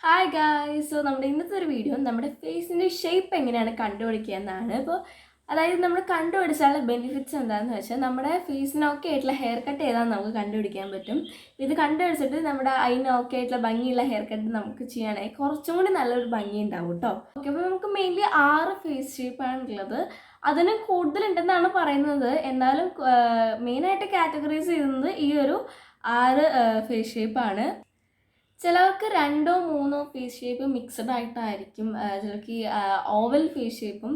Hi guys. നമ്മുടെ ഇന്നത്തെ ഒരു വീഡിയോ നമ്മുടെ ഫേസിൻ്റെ ഷേപ്പ് എങ്ങനെയാണ് കണ്ടുപിടിക്കുക എന്നാണ്. അതായത് നമ്മൾ കണ്ടുപിടിച്ചാലുള്ള ബെനിഫിറ്റ്സ് എന്താണെന്ന് വെച്ചാൽ നമ്മുടെ ഫേസിന് ഓക്കെ ആയിട്ടുള്ള ഹെയർ കട്ട് ഏതാണെന്ന് നമുക്ക് കണ്ടുപിടിക്കാൻ പറ്റും. ഇത് കണ്ടുപിടിച്ചിട്ട് നമ്മുടെ അതിന് ഓക്കെ ആയിട്ടുള്ള ഭംഗിയുള്ള ഹെയർ കട്ട് നമുക്ക് ചെയ്യുകയാണെങ്കിൽ കുറച്ചും കൂടി നല്ലൊരു ഭംഗി ഉണ്ടാവും കേട്ടോ. ഓക്കെ, അപ്പോൾ നമുക്ക് മെയിൻലി 6 ഫേസ് ഷേപ്പാണുള്ളത്. അതിന് കൂടുതലുണ്ടെന്നാണ് പറയുന്നത്. എന്നാലും മെയിനായിട്ട് കാറ്റഗറൈസ് ചെയ്യുന്നത് ഈ ഒരു 6 ഫേസ് ഷേപ്പാണ്. ചിലവർക്ക് 2 3 ഫേസ് ഷേപ്പ് മിക്സഡ് ആയിട്ടായിരിക്കും. ചിലർക്ക് ഈ ഓവൽ ഫേസ് ഷേപ്പും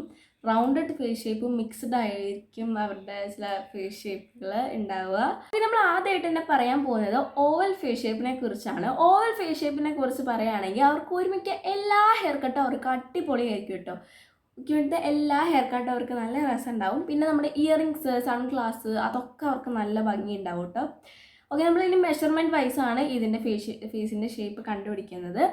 റൗണ്ടഡ് ഫേസ് ഷേപ്പും മിക്സഡ് ആയിരിക്കും അവരുടെ ചില ഫേസ് ഷേപ്പുകൾ ഉണ്ടാവുക. പിന്നെ നമ്മൾ ആദ്യമായിട്ട് തന്നെ പറയാൻ പോകുന്നത് ഓവൽ ഫേസ് ഷേപ്പിനെ കുറിച്ചാണ്. ഓവൽ ഫേസ് ഷേപ്പിനെ കുറിച്ച് പറയുകയാണെങ്കിൽ അവർക്ക് ഒരുമിക്ക എല്ലാ ഹെയർ കട്ടും അവർക്ക് അടിപൊളിയായിരിക്കും കേട്ടോ. ഇവിടുത്തെ എല്ലാ ഹെയർ കട്ടും അവർക്ക് നല്ല രസം ഉണ്ടാവും. പിന്നെ നമ്മുടെ ഇയറിങ്സ്, സൺഗ്ലാസ് അതൊക്കെ അവർക്ക് നല്ല ഭംഗി ഉണ്ടാവും കേട്ടോ. ഓക്കെ, നമ്മളിനി മെഷർമെൻറ്റ് വൈസാണ് ഇതിൻ്റെ ഫേസിൻ്റെ ഷേപ്പ് കണ്ടുപിടിക്കുന്നത്.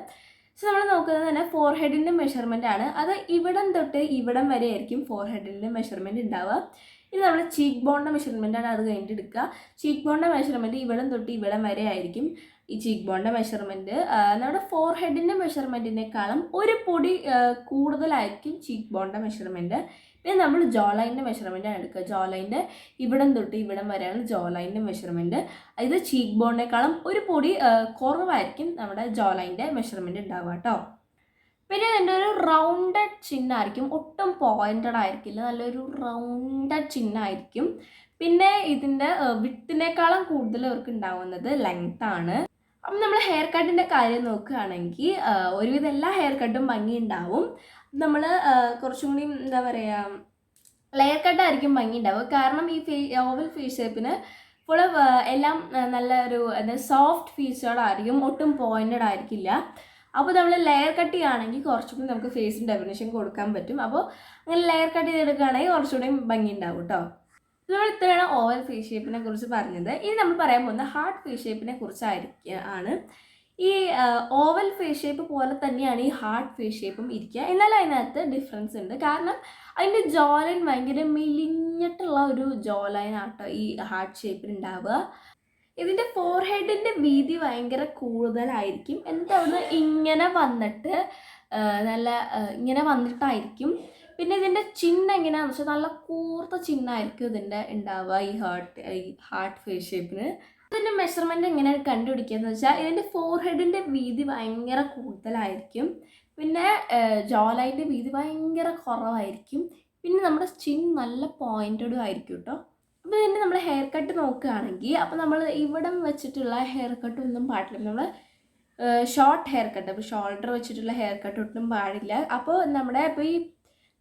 സോ നമ്മൾ നോക്കുന്നത് തന്നെ ഫോർഹെഡിൻ്റെ മെഷർമെൻ്റ് ആണ്. അത് ഇവിടം തൊട്ട് ഇവിടം വരെ ആയിരിക്കും ഫോർഹെഡിൻ്റെ മെഷർമെൻറ്റ് ഉണ്ടാവുക. ഇത് നമ്മൾ ചീക്ക് ബോണിൻ്റെ മെഷർമെൻ്റ് ആണ്. അത് കഴിഞ്ഞിട്ട് എടുക്കുക. ചീക്ക് ബോണിൻ്റെ മെഷർമെൻറ്റ് ഇവിടം തൊട്ട് ഇവിടം വരെ ആയിരിക്കും ഈ ചീക്ക് ബോണിൻ്റെ മെഷർമെൻറ്റ്. നമ്മുടെ ഫോർഹെഡിൻ്റെ മെഷർമെൻറ്റിനേക്കാളും ഒരു പൊടി കൂടുതലായിരിക്കും ചീക്ക് ബോണിൻ്റെ മെഷർമെൻറ്റ്. പിന്നെ നമ്മൾ ജോ ലൈനിൻ്റെ മെഷർമെൻറ്റാണ് എടുക്കുക. ജോ ലൈനിൻ്റെ ഇവിടം തൊട്ട് ഇവിടം വരെയാണ് ജോ ലൈനിൻ്റെ മെഷർമെൻറ്റ്. ഇത് ചീക്ക് ബോണിനേക്കാളും ഒരു പൊടി കുറവായിരിക്കും നമ്മുടെ ജോ ലൈനിൻ്റെ മെഷർമെൻറ്റ് ഉണ്ടാവുക കേട്ടോ. പിന്നെ ഇതിൻ്റെ ഒരു റൗണ്ടഡ് ചിഹ്നമായിരിക്കും, ഒട്ടും പോയിൻറ്റഡ് ആയിരിക്കില്ല, നല്ലൊരു റൗണ്ടഡ് ചിഹ്നമായിരിക്കും. പിന്നെ ഇതിൻ്റെ വിട്ടിനേക്കാളും കൂടുതൽ അവർക്ക് ഉണ്ടാവുന്നത് ലെങ്ത് ആണ്. അപ്പം നമ്മൾ ഹെയർ കട്ടിൻ്റെ കാര്യം നോക്കുകയാണെങ്കിൽ ഒരുവിധം എല്ലാ ഹെയർ കട്ടും ഭംഗി ഉണ്ടാവും. നമ്മൾ കുറച്ചും കൂടി എന്താ പറയുക, ലെയർ കട്ടായിരിക്കും ഭംഗി ഉണ്ടാവുക. കാരണം ഈ ഓവൽ ഫേസ് ഷേപ്പിന് ഫുള്ള് എല്ലാം നല്ല ഒരു സോഫ്റ്റ് ഫീച്ചേർഡായിരിക്കും, ഒട്ടും പോയിൻറ്റഡ് ആയിരിക്കില്ല. അപ്പോൾ നമ്മൾ ലെയർ കട്ട് ചെയ്യുകയാണെങ്കിൽ കുറച്ചുകൂടി നമുക്ക് ഫേസിന് ഡെഫിനേഷൻ കൊടുക്കാൻ പറ്റും. അപ്പോൾ അങ്ങനെ ലെയർ കട്ട് ചെയ്തെടുക്കുകയാണെങ്കിൽ കുറച്ചുകൂടി ഭംഗി ഉണ്ടാവും കേട്ടോ. നമ്മൾ ഇത്രയാണ് ഓവൽ ഫേസ് ഷേപ്പിനെ കുറിച്ച് പറഞ്ഞത്. ഇനി നമ്മൾ പറയാൻ പോകുന്നത് ഹാർട്ട് ഫേസ് ഷേപ്പിനെ കുറിച്ചാണ്. ഈ ഓവൽ ഫേസ് ഷേപ്പ് പോലെ തന്നെയാണ് ഈ ഹാർട്ട് ഫേസ് ഷേപ്പും ഇരിക്കുക. എന്നാലും അതിനകത്ത് ഡിഫറൻസ് ഉണ്ട്. കാരണം അതിൻ്റെ ജോ ലൈൻ ഭയങ്കര മെലിഞ്ഞിട്ടുള്ള ഒരു ജോ ലൈൻ ആട്ടോ ഈ ഹാർട്ട് ഷേപ്പിന് ഉണ്ടാവുക. ഇതിൻ്റെ ഫോർഹെഡിൻ്റെ വീതി ഭയങ്കര കൂടുതലായിരിക്കും. എന്നിട്ട് അവിടുന്ന് ഇങ്ങനെ വന്നിട്ട് നല്ല ഇങ്ങനെ വന്നിട്ടായിരിക്കും. പിന്നെ ഇതിൻ്റെ ചിഹ്നം എങ്ങനെയാണെന്ന് വെച്ചാൽ നല്ല കൂർത്ത ചിഹ്നമായിരിക്കും ഇതിൻ്റെ ഉണ്ടാവുക ഈ ഹാർട്ട് ഫേസ് ഷേപ്പിന്. ഇതിൻ്റെ മെഷർമെൻറ്റ് എങ്ങനെയാണ് കണ്ടുപിടിക്കുക എന്ന് വെച്ചാൽ ഇതിൻ്റെ ഫോർഹെഡിൻ്റെ വീതി ഭയങ്കര കൂടുതലായിരിക്കും. പിന്നെ ജോ ലൈനിൻ്റെ വീതി ഭയങ്കര കുറവായിരിക്കും. പിന്നെ നമ്മുടെ ചിൻ നല്ല പോയിൻറ്റഡും ആയിരിക്കും കേട്ടോ. അപ്പോൾ ഇതിൻ്റെ നമ്മൾ ഹെയർ കട്ട് നോക്കുകയാണെങ്കിൽ അപ്പോൾ നമ്മൾ ഇവിടം വെച്ചിട്ടുള്ള ഹെയർ കട്ട് ഒന്നും പാടില്ല. നമ്മൾ ഷോർട്ട് ഹെയർ കട്ട്, അപ്പോൾ ഷോൾഡർ വെച്ചിട്ടുള്ള ഹെയർ കട്ട് ഒട്ടും പാടില്ല. അപ്പോൾ നമ്മുടെ ഇപ്പോൾ ഈ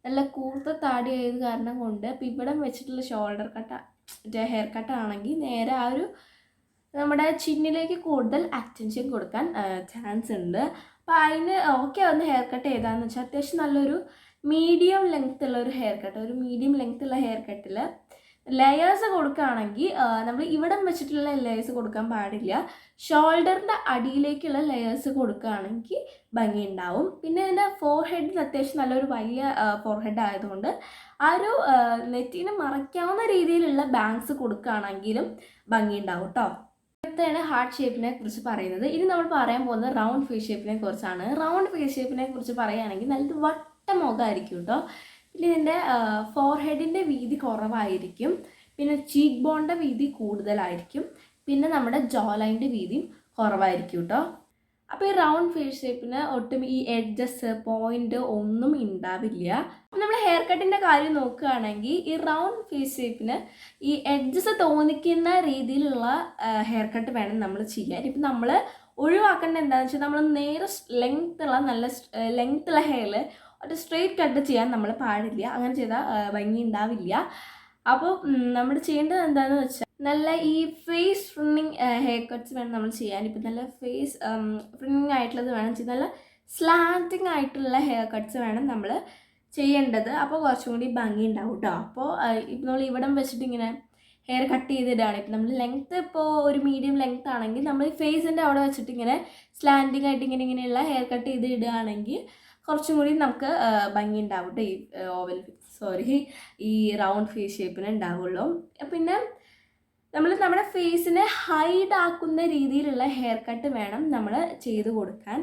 നല്ല കൂർത്ത താടി ആയത് കാരണം കൊണ്ട് ഇപ്പോൾ ഇവിടം വെച്ചിട്ടുള്ള ഷോൾഡർ ഹെയർ കട്ടാണെങ്കിൽ നേരെ ആ ഒരു നമ്മുടെ ചിന്നിലേക്ക് കൂടുതൽ അറ്റൻഷൻ കൊടുക്കാൻ ചാൻസ് ഉണ്ട്. അപ്പോൾ അതിന് ഓക്കെ വന്ന് ഹെയർ കട്ട് ഏതാണെന്ന് വെച്ചാൽ അത്യാവശ്യം നല്ലൊരു മീഡിയം ലെങ്ത് ഉള്ള ഒരു ഹെയർ കട്ട്, ഒരു മീഡിയം ലെങ്ത് ഉള്ള ഹെയർ കട്ടിൽ ലെയേഴ്സ് കൊടുക്കുകയാണെങ്കിൽ നമ്മൾ ഇവിടം വെച്ചിട്ടുള്ള ലെയേഴ്സ് കൊടുക്കാൻ പാടില്ല. ഷോൾഡറിൻ്റെ അടിയിലേക്കുള്ള ലെയേഴ്സ് കൊടുക്കുകയാണെങ്കിൽ ഭംഗി ഉണ്ടാവും. പിന്നെ ഇതിൻ്റെ ഫോർഹെഡിന് അത്യാവശ്യം നല്ലൊരു വലിയ ഫോർഹെഡ് ആയതുകൊണ്ട് ആ ഒരു നെറ്റിനെ മറയ്ക്കാവുന്ന രീതിയിലുള്ള ബാങ്ക്സ് കൊടുക്കുകയാണെങ്കിലും ഭംഗി ഉണ്ടാവും കേട്ടോ. ഇതാണ് ഹാർട്ട് ഷേപ്പിനെ കുറിച്ച് പറയുന്നത്. ഇനി നമ്മൾ പറയാൻ പോകുന്നത് റൗണ്ട് ഫേസ് ഷേപ്പിനെ കുറിച്ചാണ്. റൗണ്ട് ഫേസ് ഷേപ്പിനെ കുറിച്ച് പറയുകയാണെങ്കിൽ നല്ലൊരു വട്ട മുഖമായിരിക്കും കേട്ടോ. പിന്നെ ഇതിൻ്റെ ഫോർഹെഡിൻ്റെ വീതി കുറവായിരിക്കും. പിന്നെ ചീക്ക് ബോണിൻ്റെ വീതി കൂടുതലായിരിക്കും. പിന്നെ നമ്മുടെ ജോ ലൈനിൻ്റെ വീതിയും കുറവായിരിക്കും കേട്ടോ. അപ്പോൾ ഈ റൗണ്ട് ഫേസ് ഷേപ്പിന് ഒട്ടും ഈ എഡ്ജസ് പോയിൻ്റ് ഒന്നും ഉണ്ടാവില്ല. നമ്മൾ ഹെയർ കട്ടിൻ്റെ കാര്യം നോക്കുകയാണെങ്കിൽ ഈ റൗണ്ട് ഫേസ് ഷേപ്പിന് ഈ എഡ്ജസ് തോന്നിക്കുന്ന രീതിയിലുള്ള ഹെയർ കട്ട് വേണം നമ്മൾ ചെയ്യാൻ. ഇപ്പം നമ്മൾ ഒഴിവാക്കേണ്ടത് എന്താണെന്ന് വെച്ചാൽ നമ്മൾ നേരെ നല്ല ലെങ്ത്തുള്ള ഹെയറിൽ ഒരു സ്ട്രെയിറ്റ് കട്ട് ചെയ്യാൻ നമ്മൾ പാടില്ല. അങ്ങനെ ചെയ്താൽ ഭംഗി ഉണ്ടാവില്ല. അപ്പോൾ നമ്മൾ ചെയ്യേണ്ടത് എന്താണെന്ന് വെച്ചാൽ നല്ല ഈ ഫേസ് ഫ്രിന്നിങ് ഹെയർ കട്ട്സ് വേണം നമ്മൾ ചെയ്യാൻ. ഇപ്പം നല്ല ഫേസ് ഫ്രിന്നിങ് ആയിട്ടുള്ളത് വേണം ചെയ്യാൻ. നല്ല സ്ലാൻറ്റിങ് ആയിട്ടുള്ള ഹെയർ കട്ട്സ് വേണം നമ്മൾ ചെയ്യേണ്ടത്. അപ്പോൾ കുറച്ചും കൂടി ഭംഗി ഉണ്ടാവും കേട്ടോ. അപ്പോൾ ഇപ്പം നമ്മൾ ഇവിടം വെച്ചിട്ട് ഇങ്ങനെ ഹെയർ കട്ട് ചെയ്തിടുകയാണ്. ഇപ്പം നമ്മൾ ലെങ്ത്ത് ഇപ്പോൾ ഒരു മീഡിയം ലെങ്ത്ത് ആണെങ്കിൽ നമ്മൾ ഫേസിൻ്റെ അവിടെ വെച്ചിട്ട് ഇങ്ങനെ സ്ലാൻറ്റിങ് ആയിട്ട് ഇങ്ങനെയുള്ള ഹെയർ കട്ട് ചെയ്ത് ഇടുകയാണെങ്കിൽ കുറച്ചും കൂടി നമുക്ക് ഭംഗി ഉണ്ടാവും കേട്ടോ. ഈ റൗണ്ട് ഫേസ് ഷേപ്പിന് ഉണ്ടാവുള്ളൂ. പിന്നെ നമ്മൾ നമ്മുടെ ഫേസിനെ ഹൈഡ് ആക്കുന്ന രീതിയിലുള്ള ഹെയർ കട്ട് വേണം നമ്മൾ ചെയ്ത് കൊടുക്കാൻ.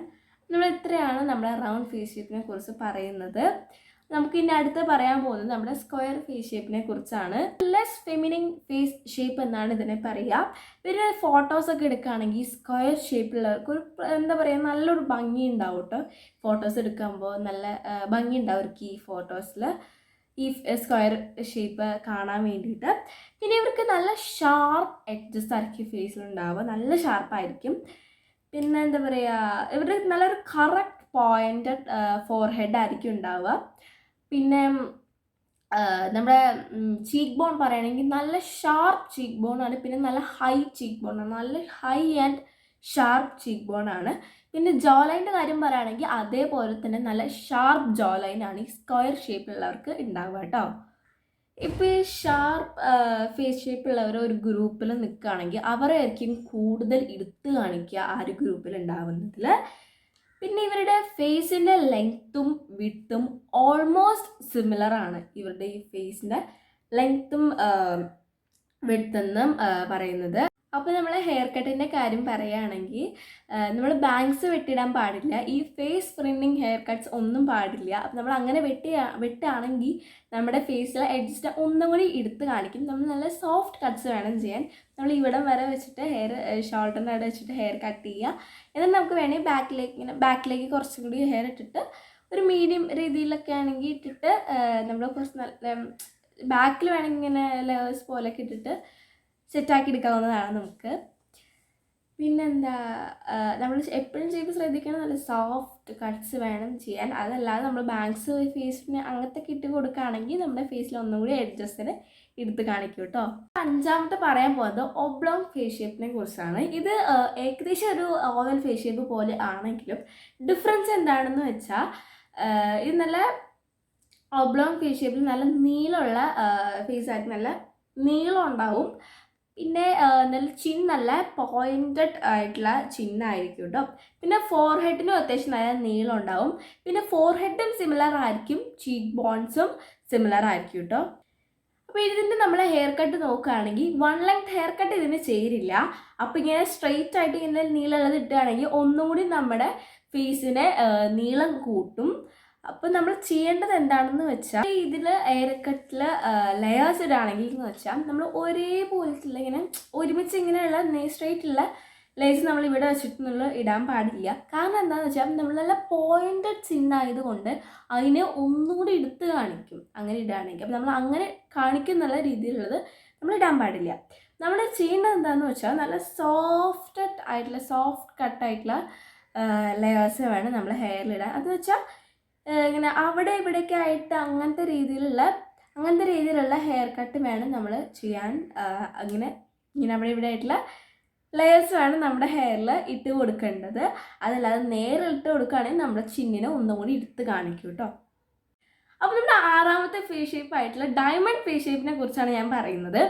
നമ്മൾ ഇത്രയാണ് നമ്മുടെ റൗണ്ട് ഫേസ് ഷേപ്പിനെ കുറിച്ച് പറയുന്നത്. നമുക്ക് ഇനി അടുത്ത് പറയാൻ പോകുന്നത് നമ്മുടെ സ്ക്വയർ ഫേസ് ഷേപ്പിനെ കുറിച്ചാണ്. ലെസ് ഫെമിനിൻ ഫേസ് ഷേപ്പ് എന്നാണ് ഇതിനെ പറയുക. ഇവരുടെ ഫോട്ടോസൊക്കെ എടുക്കുകയാണെങ്കിൽ സ്ക്വയർ ഷേപ്പിലുള്ളവർക്ക് ഒരു എന്താ പറയുക നല്ലൊരു ഭംഗി ഉണ്ടാവും കേട്ടോ. ഫോട്ടോസ് എടുക്കുമ്പോൾ നല്ല ഭംഗി ഉണ്ടാവും അവർക്ക് ഈ ഫോട്ടോസിൽ ഈ സ്ക്വയർ ഷേപ്പ് കാണാൻ വേണ്ടിയിട്ട്. പിന്നെ ഇവർക്ക് നല്ല ഷാർപ്പ് എഡ്ജസ് ആയിരിക്കും ഫേസിലുണ്ടാവുക, നല്ല ഷാർപ്പായിരിക്കും. പിന്നെ എന്താ പറയുക, ഇവരുടെ നല്ലൊരു കറക്റ്റ് പോയിൻറ്റഡ് ഫോർഹെഡ് ആയിരിക്കും ഉണ്ടാവുക. പിന്നെ നമ്മുടെ ചീക്ക് ബോൺ പറയുകയാണെങ്കിൽ നല്ല ഷാർപ്പ് ചീക്ക് ബോണാണ്. പിന്നെ നല്ല ഹൈ ചീക്ക് ബോണാണ്, നല്ല ഹൈ ആൻഡ് ഷാർപ്പ് ചീക്ക് ബോണാണ്. പിന്നെ ജോ ലൈൻ്റെ കാര്യം പറയുകയാണെങ്കിൽ അതേപോലെ തന്നെ നല്ല ഷാർപ്പ് ജോ ലൈനാണ് ഈ സ്ക്വയർ ഷേപ്പിലുള്ളവർക്ക് ഉണ്ടാവുക കേട്ടോ. ഇപ്പോൾ ഈ ഷാർപ്പ് ഫേസ് ഷേപ്പുള്ളവർ ഒരു ഗ്രൂപ്പിൽ നിൽക്കുകയാണെങ്കിൽ അവരായിരിക്കും കൂടുതൽ എടുത്ത് കാണിക്കുക ആ ഒരു ഗ്രൂപ്പിൽ ഉണ്ടാവുന്നതിൽ. പിന്നെ ഇവരുടെ ഫേസിൻ്റെ ലെങ്ത്തും വിഡ്ത്തും ഓൾമോസ്റ്റ് സിമിലർ ആണ്. ഇവരുടെ ഈ ഫേസിൻ്റെ ലെങ്ത്തും വിഡ്ത്തെന്നും പറയുന്നത്. അപ്പോൾ നമ്മൾ ഹെയർ കട്ടിൻ്റെ കാര്യം പറയുകയാണെങ്കിൽ നമ്മൾ ബാങ്ക്സ് വെട്ടിയിടാൻ പാടില്ല. ഈ ഫേസ് ഫ്രിന്നിങ് ഹെയർ കട്ട്സ് ഒന്നും പാടില്ല. അപ്പോൾ നമ്മൾ അങ്ങനെ വെട്ടുകയാണെങ്കിൽ നമ്മുടെ ഫേസിലെ എഡ്ജസ് ഒന്നും കൂടി എടുത്ത് കാണിക്കും. നമ്മൾ നല്ല സോഫ്റ്റ് കട്ട്സ് വേണം ചെയ്യാൻ. നമ്മൾ ഇവിടം വരെ വെച്ചിട്ട് ഹെയർ ഷോൾഡറിൻ്റെ അവിടെ വെച്ചിട്ട് ഹെയർ കട്ട് ചെയ്യുക. എന്നിട്ട് നമുക്ക് വേണമെങ്കിൽ ബാക്കിലേക്ക് കുറച്ചും കൂടി ഹെയർ ഇട്ടിട്ട് ഒരു മീഡിയം രീതിയിലൊക്കെ ആണെങ്കിൽ ഇട്ടിട്ട് നമ്മൾ കുറച്ച് നല്ല ബാക്കിൽ വേണമെങ്കിൽ ഇങ്ങനെ ലെയേഴ്സ് പോലെയൊക്കെ ഇട്ടിട്ട് സെറ്റാക്കി എടുക്കാവുന്നതാണ് നമുക്ക്. പിന്നെന്താ, നമ്മൾ എപ്പോഴും ചെയ്യുമ്പോൾ ശ്രദ്ധിക്കണം നല്ല സോഫ്റ്റ് കട്ട്സ് വേണം ചെയ്യാൻ. അതല്ലാതെ നമ്മൾ ബാങ്ക്സ് ഫേസിന് അങ്ങനത്തെ ഇട്ട് കൊടുക്കുകയാണെങ്കിൽ നമ്മുടെ ഫേസിൽ ഒന്നും കൂടി എഡ്ജസ്റ്റിന് എടുത്ത് കാണിക്കും കേട്ടോ. അഞ്ചാമത്തെ പറയാൻ പോകുന്നത് ഒബ്ലോങ് ഫേസ് ഷേപ്പിനെ കുറിച്ചാണ്. ഇത് ഏകദേശം ഒരു ഓവൽ ഫേസ് ഷേപ്പ് പോലെ ആണെങ്കിലും ഡിഫറൻസ് എന്താണെന്ന് വെച്ചാൽ ഇത് നല്ല ഒബ്ലോങ് ഫേസ് ഷേപ്പിൽ നല്ല നീളമുള്ള ഫേസായിട്ട് നല്ല നീളം ഉണ്ടാവും. പിന്നെ നല്ല നല്ല പോയിൻറ്റഡ് ആയിട്ടുള്ള ചിഹ്നമായിരിക്കും കേട്ടോ. പിന്നെ ഫോർഹെഡിനും അത്യാവശ്യം നല്ല നീളം ഉണ്ടാവും. പിന്നെ ഫോർഹെഡും സിമിലർ ആയിരിക്കും, ചീക്ക് ബോൺസും സിമിലർ ആയിരിക്കും കേട്ടോ. അപ്പോൾ ഇതിൻ്റെ നമ്മളെ ഹെയർ കട്ട് നോക്കുകയാണെങ്കിൽ വൺ ലെങ്ത് ഹെയർ കട്ട് ഇതിന് ചേരില്ല. അപ്പോൾ ഇങ്ങനെ സ്ട്രെയിറ്റ് ആയിട്ട് ഇങ്ങനെ നീളമുള്ളത് ഇട്ടുകയാണെങ്കിൽ ഒന്നും കൂടി നമ്മുടെ ഫേസിനെ നീളം കൂട്ടും. അപ്പോൾ നമ്മൾ ചെയ്യേണ്ടത് എന്താണെന്ന് വെച്ചാൽ ഇതിൽ ഹെയർ കട്ടിൽ ലെയേഴ്സ് ഇടുകയാണെങ്കിൽ എന്ന് വെച്ചാൽ നമ്മൾ ഒരേപോലത്തുള്ള ഇങ്ങനെ ഒരുമിച്ച് ഇങ്ങനെയുള്ള സ്ട്രെയിറ്റുള്ള ലേസ് നമ്മൾ ഇവിടെ വെച്ചിട്ട് ഇടാൻ പാടില്ല. കാരണം എന്താണെന്ന് വെച്ചാൽ നമ്മൾ നല്ല പോയിൻറ്റഡ് ചിഹ്നമായതുകൊണ്ട് അതിനെ ഒന്നുകൂടി എടുത്ത് കാണിക്കും അങ്ങനെ ഇടുകയാണെങ്കിൽ. അപ്പോൾ നമ്മൾ അങ്ങനെ കാണിക്കുന്നുള്ള രീതിയിലുള്ളത് നമ്മൾ ഇടാൻ പാടില്ല. നമ്മൾ ചെയ്യേണ്ടത് എന്താണെന്ന് വെച്ചാൽ നല്ല സോഫ്റ്റ് കട്ടായിട്ടുള്ള ലെയേഴ്സ് വേണം നമ്മൾ ഹെയറിലിടാൻ. അത് വെച്ചാൽ ഇങ്ങനെ അവിടെ ഇവിടെയൊക്കെ ആയിട്ട് അങ്ങനത്തെ രീതിയിലുള്ള ഹെയർ കട്ട് വേണം നമ്മൾ ചെയ്യാൻ. ഇങ്ങനെ അവിടെ ഇവിടെ ആയിട്ടുള്ള ലെയേഴ്സ് വേണം നമ്മുടെ ഹെയറിൽ ഇട്ട് കൊടുക്കേണ്ടത്. അതല്ലാതെ നേരെ ഇട്ട് കൊടുക്കുകയാണെങ്കിൽ നമ്മുടെ ചിന്നിനെ ഒന്നും കൂടി എടുത്ത് കാണിക്കും കേട്ടോ. അപ്പോൾ നമ്മുടെ ആറാമത്തെ ഫേസ് ഷേപ്പ് ആയിട്ടുള്ള ഡയമണ്ട് ഫേസ് ഷേപ്പിനെ കുറിച്ചാണ് ഞാൻ പറയുന്നത്.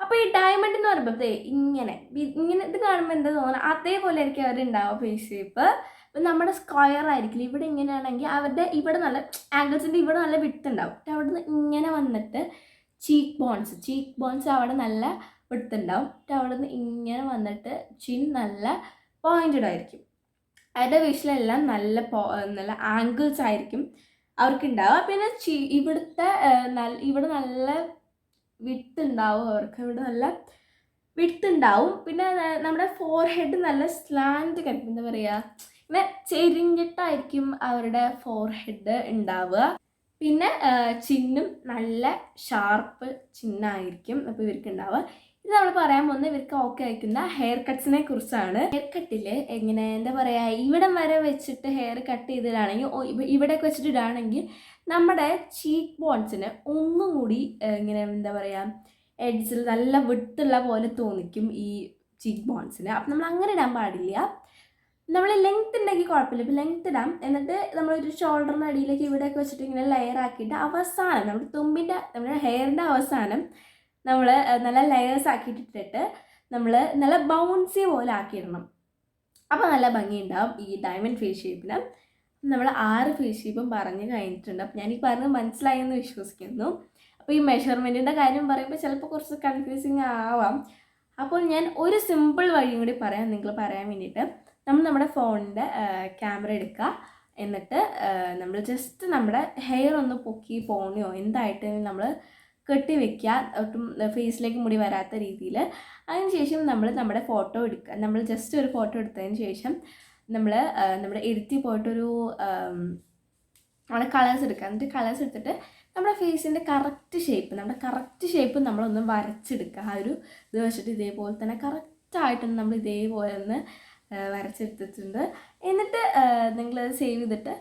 അപ്പോൾ ഈ ഡയമണ്ട് എന്ന് പറയുമ്പോൾ ഇങ്ങനെ ഇത് കാണുമ്പോൾ എന്താ തോന്നുന്നത്, അതേപോലെ ആയിരിക്കും അവരുണ്ടാവുക ഫേസ് ഷേപ്പ്. അപ്പം നമ്മുടെ സ്ക്വയർ ആയിരിക്കില്ല. ഇവിടെ ഇങ്ങനെയാണെങ്കിൽ അവരുടെ ഇവിടെ നല്ല ആംഗിൾസിൻ്റെ ഇവിടെ നല്ല വിട്ട് ഉണ്ടാവും. അവിടെ നിന്ന് ഇങ്ങനെ വന്നിട്ട് ചീക്ക് ബോൺസ് അവിടെ നല്ല വിട്ടുണ്ടാവും. അവിടെ നിന്ന് ഇങ്ങനെ വന്നിട്ട് ചിൻ നല്ല പോയിൻറ്റഡ് ആയിരിക്കും. അവരുടെ ഫേസിലെല്ലാം നല്ല ആംഗിൾസ് ആയിരിക്കും അവർക്കുണ്ടാവുക. പിന്നെ ഇവിടെ നല്ല വിട്ടുണ്ടാവും അവർക്ക്, ഇവിടെ നല്ല വിട്ടുണ്ടാവും. പിന്നെ നമ്മുടെ ഫോർഹെഡ് നല്ല സ്ലാൻഡ് കിടക്കും, എന്താ പറയുക ഇങ്ങനെ ചെരിഞ്ഞിട്ടായിരിക്കും അവരുടെ ഫോർഹെഡ് ഉണ്ടാവുക. പിന്നെ ചിന്നും നല്ല ഷാർപ്പ് ചിഹ്നമായിരിക്കും അപ്പോൾ ഇവർക്ക് ഉണ്ടാവുക. ഇത് നമ്മൾ പറയാൻ പോകുന്നത് ഇവർക്ക് ഓക്കെ അയക്കുന്ന ഹെയർ കട്ട്സിനെ കുറിച്ചാണ്. ഹെയർ കട്ടിൽ എങ്ങനെ എന്താ പറയുക, ഇവിടം വരെ വെച്ചിട്ട് ഹെയർ കട്ട് ചെയ്തിടാണെങ്കിൽ ഇവിടെയൊക്കെ വെച്ചിട്ട് ഇടുകയാണെങ്കിൽ നമ്മുടെ ചീക്ക് ബോൺസിന് ഒന്നും കൂടി ഇങ്ങനെ എന്താ പറയുക എഡ്ജിൽ നല്ല വിട്ടുള്ള പോലെ തോന്നിക്കും ഈ ചീക്ക് ബോൺസിന്. അപ്പം നമ്മൾ അങ്ങനെ ഇടാൻ പാടില്ല. നമ്മൾ ലെങ്ത് ഉണ്ടെങ്കിൽ കുഴപ്പമില്ല, ഇപ്പോൾ ലെങ്ത് ഇടാം. എന്നിട്ട് നമ്മളൊരു ഷോൾഡറിൻ്റെ അടിയിലേക്ക് ഇവിടെയൊക്കെ വെച്ചിട്ട് ഇങ്ങനെ ലെയർ ആക്കിയിട്ട് അവസാനം നമ്മുടെ ഹെയറിൻ്റെ അവസാനം നമ്മൾ നല്ല ലെയേഴ്സ് ആക്കിയിട്ടിട്ട് നമ്മൾ നല്ല ബൗൺസി പോലെ ആക്കിയിടണം. അപ്പോൾ നല്ല ഭംഗിയുണ്ടാവും ഈ ഡയമണ്ട് ഫേസ് ഷേപ്പിന്. നമ്മൾ 6 ഫേസ് ഷേപ്പും പറഞ്ഞു കഴിഞ്ഞിട്ടുണ്ട്. അപ്പോൾ ഞാൻ ഈ പറഞ്ഞത് മനസ്സിലായെന്ന് വിശ്വസിക്കുന്നു. അപ്പോൾ ഈ മെഷർമെൻറ്റിൻ്റെ കാര്യം പറയുമ്പോൾ ചിലപ്പോൾ കുറച്ച് കൺഫ്യൂസിങ് ആവാം. അപ്പോൾ ഞാൻ ഒരു സിമ്പിൾ വഴിയും കൂടി പറയാം നിങ്ങൾ പറയാൻ വേണ്ടിയിട്ട്. നമ്മൾ നമ്മുടെ ഫോണിൻ്റെ ക്യാമറ എടുക്കുക. എന്നിട്ട് നമ്മൾ ജസ്റ്റ് നമ്മുടെ ഹെയർ ഒന്ന് പൊക്കി പോണിയോ എന്തായിട്ട് നമ്മൾ കെട്ടി വെക്കുക, ഒട്ടും ഫേസിലേക്ക് മുടി വരാത്ത രീതിയിൽ. അതിനുശേഷം നമ്മൾ നമ്മുടെ ഫോട്ടോ എടുക്കുക. നമ്മൾ ജസ്റ്റ് ഒരു ഫോട്ടോ എടുത്തതിന് ശേഷം നമ്മൾ നമ്മുടെ എഡിറ്റിൽ പോയിട്ടൊരു നമ്മുടെ കളേഴ്സ് എടുക്കുക. എന്നിട്ട് കളേഴ്സ് എടുത്തിട്ട് നമ്മുടെ ഫേസിൻ്റെ കറക്റ്റ് ഷേപ്പ് നമ്മളൊന്ന് വരച്ചെടുക്കുക. ആ ഒരു ഇത് വെച്ചിട്ട് ഇതേപോലെ തന്നെ കറക്റ്റായിട്ടൊന്ന് നമ്മൾ ഇതേപോലെ ഒന്ന് വരച്ചെടുത്തിട്ടുണ്ട്. എന്നിട്ട് നിങ്ങളത് സേവ് ചെയ്തിട്ട്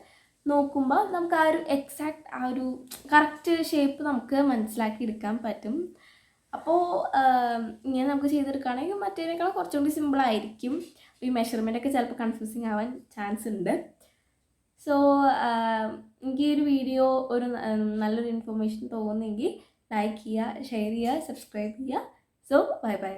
നോക്കുമ്പോൾ നമുക്ക് ആ ഒരു എക്സാക്റ്റ് ആ ഒരു കറക്റ്റ് ഷേപ്പ് നമുക്ക് മനസ്സിലാക്കി എടുക്കാൻ പറ്റും. അപ്പോൾ ഇങ്ങനെ നമുക്ക് ചെയ്തെടുക്കുകയാണെങ്കിൽ മറ്റേതിനേക്കാൾ കുറച്ചും കൂടി സിമ്പിളായിരിക്കും. ഈ മെഷർമെൻറ്റൊക്കെ ചിലപ്പോൾ കൺഫ്യൂസിങ് ആവാൻ ചാൻസ് ഉണ്ട്. സോ എനിക്ക് ഈ ഒരു വീഡിയോ ഒരു നല്ലൊരു ഇൻഫർമേഷൻ തോന്നുന്നെങ്കിൽ ലൈക്ക് ചെയ്യുക, ഷെയർ ചെയ്യുക, സബ്സ്ക്രൈബ് ചെയ്യുക. So bye bye.